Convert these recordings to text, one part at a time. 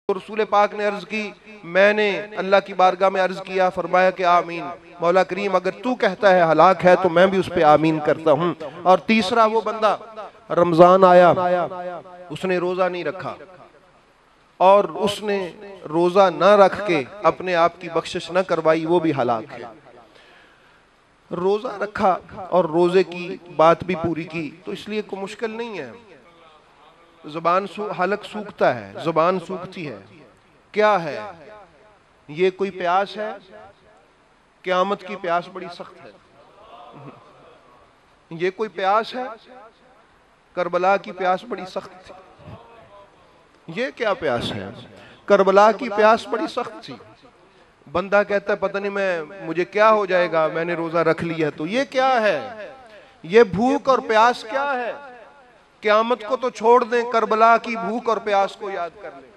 رسول پاک نے عرض کی، میں نے اللہ کی بارگاہ میں عرض کیا، فرمایا کہ آمین مولا کریم اگر تو کہتا ہے ہلاک ہے تو میں بھی اس پہ آمین کرتا ہوں۔ اور تیسرا وہ بندہ، رمضان آیا، اس نے روزہ نہیں رکھا اور اس نے روزہ نہ رکھ کے اپنے آپ کی بخشش نہ کروائی، وہ بھی ہلاک ہے۔ روزہ رکھا اور روزے کی بات بھی پوری کی تو اس لیے کوئی مشکل نہیں ہے۔ زبان حلق سوکھتا ہے، زبان سوکھتی ہے، کیا ہے یہ؟ کوئی پیاس ہے؟ قیامت کی پیاس بڑی سخت ہے۔ یہ کوئی پیاس ہے؟ کربلا کی پیاس بڑی سخت تھی۔ یہ کیا پیاس ہے؟ کربلا کی پیاس بڑی سخت تھی۔ بندہ کہتا ہے پتہ نہیں مجھے کیا ہو جائے گا، میں نے روزہ رکھ لیا تو یہ کیا ہے؟ یہ بھوک اور پیاس کیا ہے؟ قیامت کو تو چھوڑ دیں، کربلا کی بھوک اور پیاس کو یاد کر لیں۔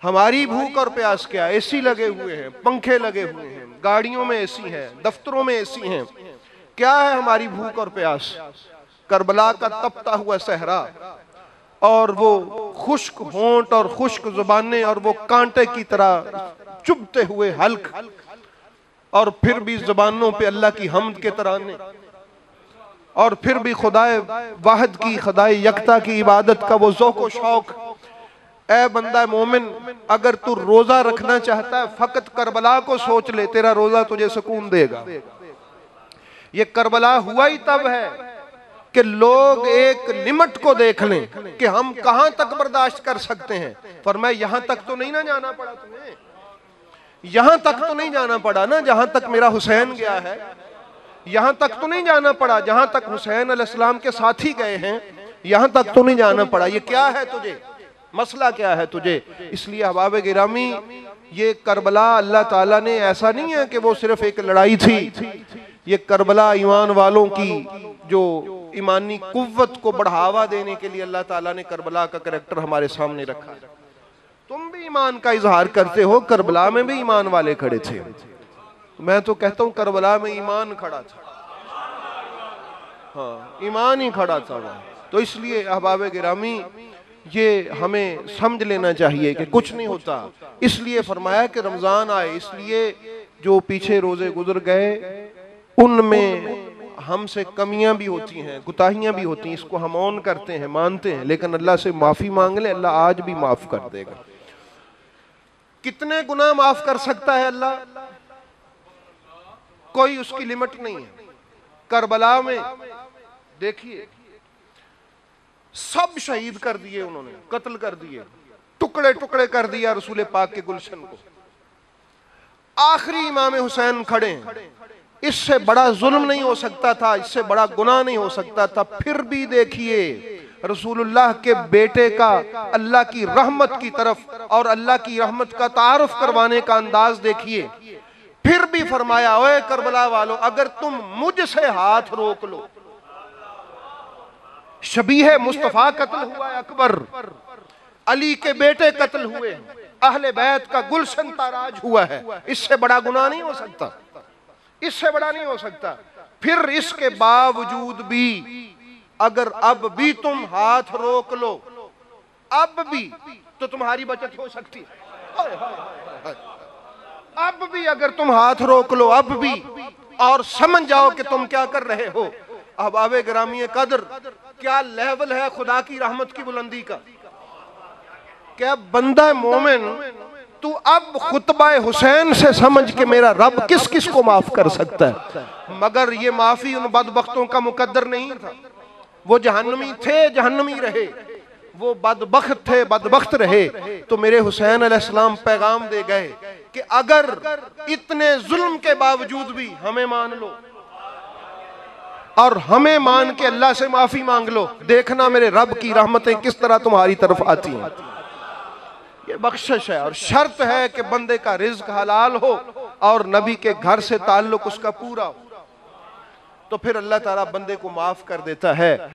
ہماری بھوک اور پیاس کیا؟ اے سی لگے ہوئے ہیں، پنکھے لگے ہوئے ہیں، گاڑیوں میں اے سی ہیں، دفتروں میں اے سی ہیں، کیا ہے ہماری بھوک اور پیاس؟ کربلا کا تپتا ہوا صحرا اور وہ خشک ہونٹ اور خشک زبانیں اور وہ کانٹے کی طرح چبھتے ہوئے حلق، اور پھر بھی زبانوں پہ اللہ کی حمد کے ترانے، اور پھر بھی خدائے واحد کی، خدائے یکتا کی عبادت کا وہ ذوق و شوق۔ اے بندہ مومن، اگر تو روزہ رکھنا چاہتا ہے فقط کربلا کو سوچ لے، تیرا روزہ تجھے سکون دے گا۔ یہ کربلا ہوا ہی تب ہے کہ لوگ ایک لمٹ کو دیکھ لیں کہ ہم کہاں تک برداشت کر سکتے ہیں۔ فرمایا یہاں تک تو نہیں نہ جانا پڑا تمہیں، یہاں تک تو نہیں جانا پڑا نا جہاں تک میرا حسین گیا ہے، یہاں تک تو نہیں جانا پڑا جہاں تک حسین علیہ السلام کے ساتھی گئے ہیں، یہاں تک تو نہیں جانا پڑا۔ یہ کیا ہے تجھے؟ مسئلہ کیا ہے تجھے؟ اس لیے احباب گرامی، یہ کربلا اللہ تعالیٰ نے ایسا نہیں ہے کہ وہ صرف ایک لڑائی تھی، یہ کربلا ایمان والوں کی جو ایمانی قوت کو بڑھاوا دینے کے لیے اللہ تعالیٰ نے کربلا کا کریکٹر ہمارے سامنے رکھا ہے۔ تم بھی ایمان کا اظہار کرتے ہو، کربلا میں بھی ایمان والے کھڑے تھے۔ میں تو کہتا ہوں کربلا میں ایمان کھڑا تھا، ہاں ایمان ہی کھڑا تھا وہاں۔ تو اس لیے احباب گرامی یہ ہمیں سمجھ لینا چاہیے کہ کچھ نہیں ہوتا۔ اس لیے فرمایا کہ رمضان آئے، اس لیے جو پیچھے روزے گزر گئے ان میں ہم سے کمیاں بھی ہوتی ہیں، کوتاہیاں بھی ہوتی ہیں، اس کو ہم اون کرتے ہیں، مانتے ہیں، لیکن اللہ سے معافی مانگ لیں، اللہ آج بھی معاف کر دے گا۔ کتنے گناہ معاف کر سکتا ہے اللہ؟ کوئی اس کی لمٹ نہیں ہے۔ کربلا میں دیکھیے سب شہید کر دیے، انہوں نے قتل کر دیے، ٹکڑے ٹکڑے کر دیا رسول پاک کے گلشن کو۔ آخری امام حسین کھڑے ہیں، اس سے بڑا ظلم نہیں ہو سکتا تھا، اس سے بڑا گناہ نہیں ہو سکتا تھا، پھر بھی دیکھیے رسول اللہ کے بیٹے کا اللہ کی رحمت کی طرف اور اللہ کی رحمت کا تعارف کروانے کا انداز دیکھیے۔ پھر بھی فرمایا اوے کربلا والو، اگر تم مجھ سے ہاتھ روک لو، شبیہ مصطفیٰ قتل ہوا ہے اکبر، علی کے بیٹے قتل ہوئے، اہل بیت کا گلشن تاراج ہوا ہے، اس سے بڑا گناہ نہیں ہو سکتا، اس سے بڑا نہیں ہو سکتا۔ پھر اس کے باوجود بھی اگر اب بھی تم ہاتھ روک لو، اب بھی تو تمہاری بچت ہو سکتی ہے۔ اب بھی اگر تم ہاتھ روک لو، اب بھی، اور سمجھ جاؤ کہ تم کیا کر رہے ہو۔ احباب گرامی قدر، کیا لیول ہے خدا کی رحمت کی بلندی کا! کیا بندہ مومن تو اب خطبہ حسین سے سمجھ کہ میرا رب کس کس کو معاف کر سکتا ہے، مگر یہ معافی ان بدبختوں کا مقدر نہیں تھا۔ وہ جہنمی تھے، جہنمی رہے، وہ بدبخت تھے، بدبخت رہے، تو میرے حسین علیہ السلام پیغام دے گئے کہ اگر اتنے ظلم کے باوجود بھی ہمیں مان لو اور ہمیں مان کے اللہ سے معافی مانگ لو، دیکھنا میرے رب کی رحمتیں کس طرح تمہاری طرف آتی ہیں۔ یہ بخشش ہے، اور شرط ہے کہ بندے کا رزق حلال ہو اور نبی کے گھر سے تعلق اس کا پورا ہو، تو پھر اللہ تعالیٰ بندے کو معاف کر دیتا ہے۔